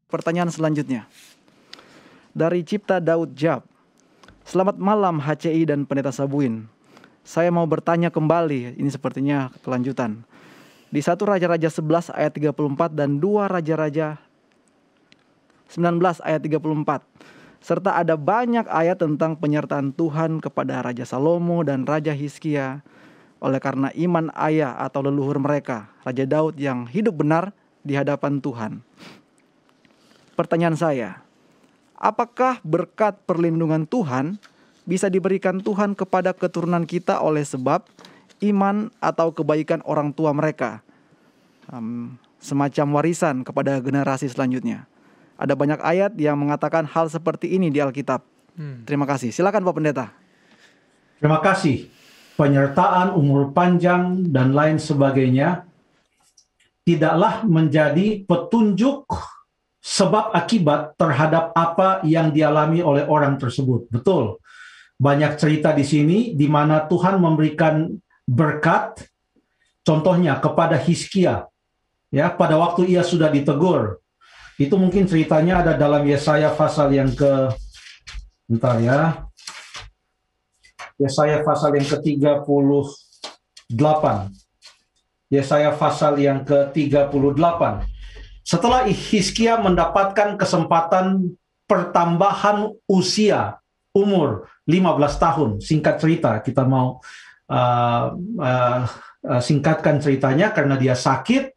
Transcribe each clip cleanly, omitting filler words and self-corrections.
Pertanyaan selanjutnya dari Cipta Daud Jab. Selamat malam HCI dan Pendeta Sabuin. Saya mau bertanya kembali, ini sepertinya kelanjutan. Di 1 Raja-Raja 11 ayat 34 dan 2 Raja-Raja 19 ayat 34. Serta ada banyak ayat tentang penyertaan Tuhan kepada Raja Salomo dan Raja Hizkia oleh karena iman ayah atau leluhur mereka, Raja Daud yang hidup benar di hadapan Tuhan. Pertanyaan saya, apakah berkat perlindungan Tuhan bisa diberikan Tuhan kepada keturunan kita oleh sebab iman atau kebaikan orang tua mereka? Semacam warisan kepada generasi selanjutnya. Ada banyak ayat yang mengatakan hal seperti ini di Alkitab. Terima kasih. Silakan Pak Pendeta. Terima kasih. Penyertaan, umur panjang, dan lain sebagainya tidaklah menjadi petunjuk sebab akibat terhadap apa yang dialami oleh orang tersebut. Betul. Banyak cerita di sini di mana Tuhan memberikan berkat, contohnya kepada Hizkia, ya, pada waktu ia sudah ditegur. Itu mungkin ceritanya ada dalam Yesaya pasal yang Yesaya pasal yang ke-38. Yesaya pasal yang ke-38. Setelah Hizkia mendapatkan kesempatan pertambahan usia, umur 15 tahun, singkat cerita, kita mau singkatkan ceritanya karena dia sakit,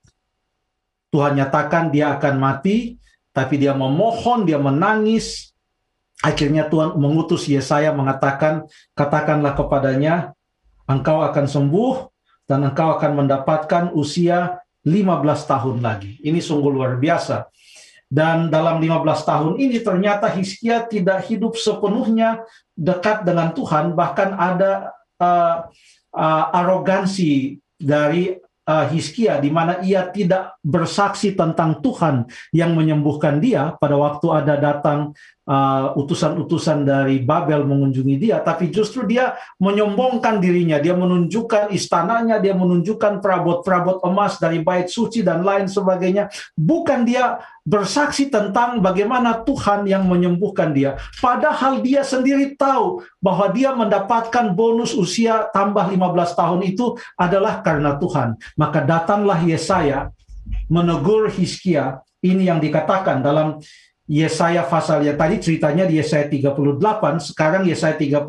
Tuhan nyatakan dia akan mati, tapi dia memohon, dia menangis. Akhirnya Tuhan mengutus Yesaya mengatakan, katakanlah kepadanya, engkau akan sembuh dan engkau akan mendapatkan usia 15 tahun lagi. Ini sungguh luar biasa. Dan dalam 15 tahun ini ternyata Hizkia tidak hidup sepenuhnya dekat dengan Tuhan, bahkan ada arogansi dari Hizkia di mana ia tidak bersaksi tentang Tuhan yang menyembuhkan dia pada waktu ada datang utusan-utusan dari Babel mengunjungi dia, tapi justru dia menyombongkan dirinya, dia menunjukkan istananya, dia menunjukkan perabot-perabot emas dari bait suci dan lain sebagainya. Bukan dia bersaksi tentang bagaimana Tuhan yang menyembuhkan dia, padahal dia sendiri tahu bahwa dia mendapatkan bonus usia tambah 15 tahun itu adalah karena Tuhan. Maka datanglah Yesaya menegur Hizkia. Ini yang dikatakan dalam Yesaya pasal yang tadi ceritanya di Yesaya 38, sekarang Yesaya 39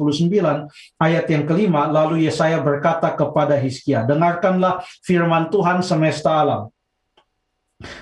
ayat yang kelima. Lalu Yesaya berkata kepada Hizkia, dengarkanlah firman Tuhan semesta alam.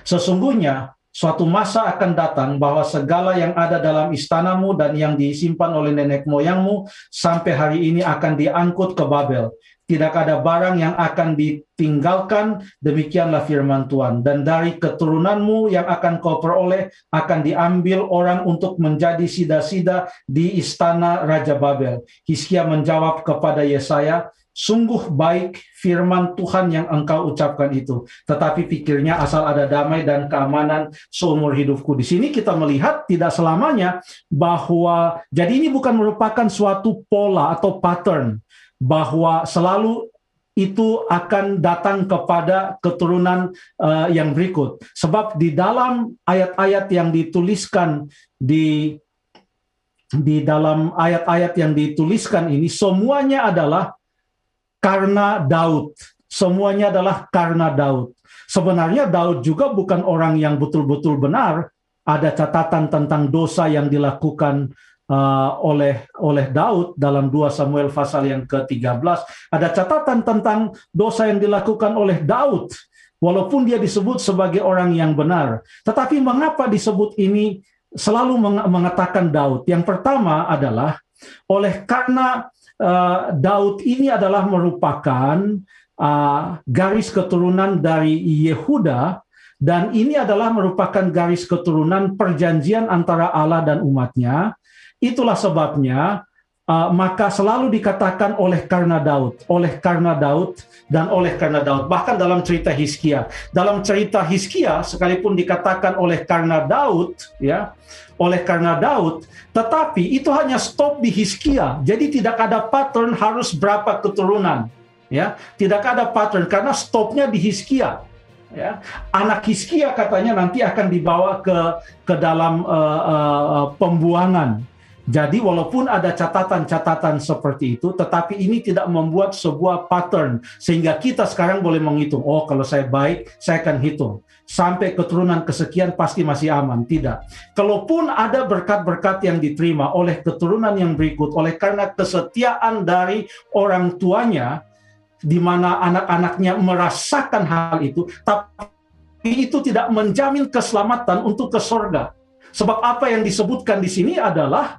Sesungguhnya suatu masa akan datang bahwa segala yang ada dalam istanamu dan yang disimpan oleh nenek moyangmu sampai hari ini akan diangkut ke Babel. Tidak ada barang yang akan ditinggalkan, demikianlah firman Tuhan. Dan dari keturunanmu yang akan kau peroleh akan diambil orang untuk menjadi sida-sida di istana Raja Babel. Hizkia menjawab kepada Yesaya, sungguh baik firman Tuhan yang engkau ucapkan itu. Tetapi pikirnya asal ada damai dan keamanan seumur hidupku. Di sini kita melihat tidak selamanya bahwa, jadi ini bukan merupakan suatu pola atau pattern, bahwa selalu itu akan datang kepada keturunan yang berikut. Sebab di dalam ayat-ayat yang dituliskan di dalam ayat-ayat yang dituliskan ini semuanya adalah karena Daud. Semuanya adalah karena Daud. Sebenarnya Daud juga bukan orang yang betul-betul benar. Ada catatan tentang dosa yang dilakukan oleh Daud dalam 2 Samuel pasal yang ke-13. Ada catatan tentang dosa yang dilakukan oleh Daud, walaupun dia disebut sebagai orang yang benar. Tetapi mengapa disebut ini selalu mengatakan Daud? Yang pertama adalah oleh karena Daud ini adalah merupakan garis keturunan dari Yehuda, dan ini adalah merupakan garis keturunan perjanjian antara Allah dan umatnya. Itulah sebabnya maka selalu dikatakan oleh karena Daud, oleh karena Daud, dan oleh karena Daud. Bahkan dalam cerita Hizkia, sekalipun dikatakan oleh karena Daud, ya, oleh karena Daud, tetapi itu hanya stop di Hizkia. Jadi tidak ada pattern harus berapa keturunan, ya, tidak ada pattern karena stopnya di Hizkia. Ya, anak Hizkia katanya nanti akan dibawa ke dalam pembuangan. Jadi walaupun ada catatan-catatan seperti itu, tetapi ini tidak membuat sebuah pattern sehingga kita sekarang boleh menghitung, oh kalau saya baik, saya akan hitung sampai keturunan kesekian pasti masih aman. Tidak. Kalaupun ada berkat-berkat yang diterima oleh keturunan yang berikut, oleh karena kesetiaan dari orang tuanya, di mana anak-anaknya merasakan hal itu, tapi itu tidak menjamin keselamatan untuk ke surga. Sebab apa yang disebutkan di sini adalah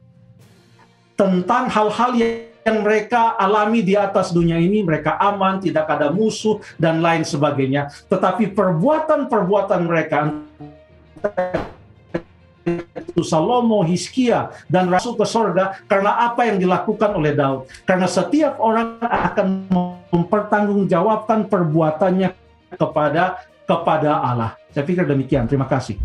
tentang hal-hal yang mereka alami di atas dunia ini, mereka aman, tidak ada musuh, dan lain sebagainya. Tetapi perbuatan-perbuatan mereka, itu Salomo, Hizkia, dan rasul ke surga karena apa yang dilakukan oleh Daud. Karena setiap orang akan mempertanggungjawabkan perbuatannya kepada Allah. Saya pikir demikian. Terima kasih.